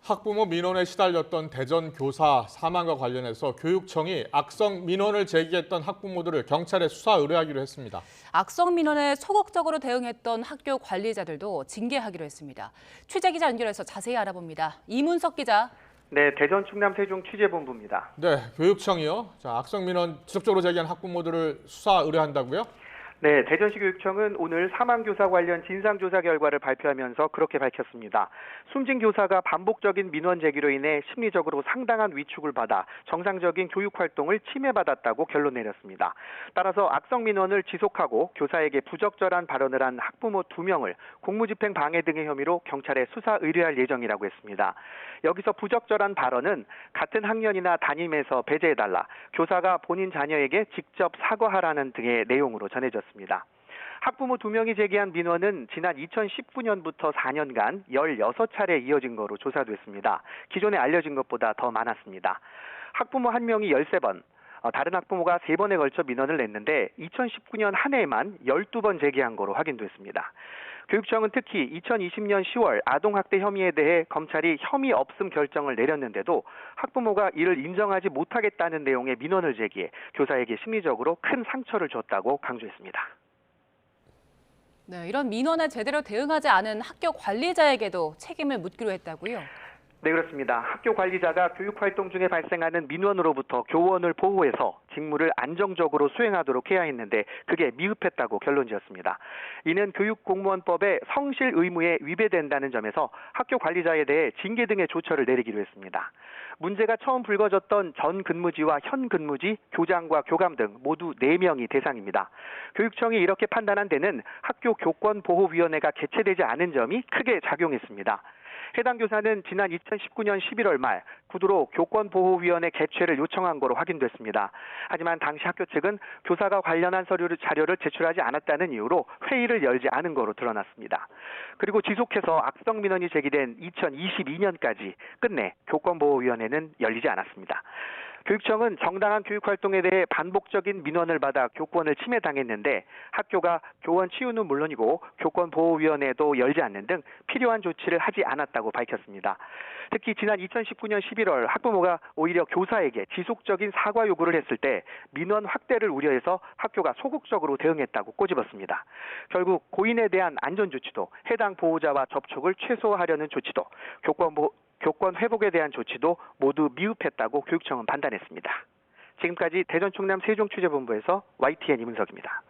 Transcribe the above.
학부모 민원에 시달렸던 대전 교사 사망과 관련해서 교육청이 악성 민원을 제기했던 학부모들을 경찰에 수사 의뢰하기로 했습니다. 악성 민원에 소극적으로 대응했던 학교 관리자들도 징계하기로 했습니다. 취재 기자 연결해서 자세히 알아봅니다. 이문석 기자. 네, 대전 충남 세종 취재본부입니다. 네, 교육청이요. 악성 민원 지속적으로 제기한 학부모들을 수사 의뢰한다고요? 네, 대전시 교육청은 오늘 사망교사 관련 진상조사 결과를 발표하면서 그렇게 밝혔습니다. 숨진 교사가 반복적인 민원 제기로 인해 심리적으로 상당한 위축을 받아 정상적인 교육활동을 침해받았다고 결론 내렸습니다. 따라서 악성 민원을 지속하고 교사에게 부적절한 발언을 한 학부모 2명을 공무집행 방해 등의 혐의로 경찰에 수사 의뢰할 예정이라고 했습니다. 여기서 부적절한 발언은 같은 학년이나 담임에서 배제해달라, 교사가 본인 자녀에게 직접 사과하라는 등의 내용으로 전해졌습니다. 학부모 2명이 제기한 민원은 지난 2019년부터 4년간 16차례 이어진 거로 조사됐습니다. 기존에 알려진 것보다 더 많았습니다. 학부모 1명이 13번, 다른 학부모가 3번에 걸쳐 민원을 냈는데 2019년 한 해에만 12번 제기한 거로 확인됐습니다. 교육청은 특히 2020년 10월 아동학대 혐의에 대해 검찰이 혐의 없음 결정을 내렸는데도 학부모가 이를 인정하지 못하겠다는 내용의 민원을 제기해 교사에게 심리적으로 큰 상처를 줬다고 강조했습니다. 네, 이런 민원에 제대로 대응하지 않은 학교 관리자에게도 책임을 묻기로 했다고요? 네, 그렇습니다. 학교 관리자가 교육활동 중에 발생하는 민원으로부터 교원을 보호해서 직무를 안정적으로 수행하도록 해야 했는데 그게 미흡했다고 결론지었습니다. 이는 교육공무원법의 성실 의무에 위배된다는 점에서 학교 관리자에 대해 징계 등의 조처를 내리기로 했습니다. 문제가 처음 불거졌던 전 근무지와 현 근무지, 교장과 교감 등 모두 4명이 대상입니다. 교육청이 이렇게 판단한 데는 학교 교권보호위원회가 개최되지 않은 점이 크게 작용했습니다. 해당 교사는 지난 2019년 11월 말 구두로 교권보호위원회 개최를 요청한 거로 확인됐습니다. 하지만 당시 학교 측은 교사가 관련한 자료를 제출하지 않았다는 이유로 회의를 열지 않은 거로 드러났습니다. 그리고 지속해서 악성 민원이 제기된 2022년까지 끝내 교권보호위원회는 열리지 않았습니다. 교육청은 정당한 교육활동에 대해 반복적인 민원을 받아 교권을 침해당했는데 학교가 교원 치유는 물론이고 교권보호위원회도 열지 않는 등 필요한 조치를 하지 않았다고 밝혔습니다. 특히 지난 2019년 11월 학부모가 오히려 교사에게 지속적인 사과 요구를 했을 때 민원 확대를 우려해서 학교가 소극적으로 대응했다고 꼬집었습니다. 결국 고인에 대한 안전조치도, 해당 보호자와 접촉을 최소화하려는 조치도, 교권 회복에 대한 조치도 모두 미흡했다고 교육청은 판단했습니다. 지금까지 대전 충남 세종 취재본부에서 YTN 이문석입니다.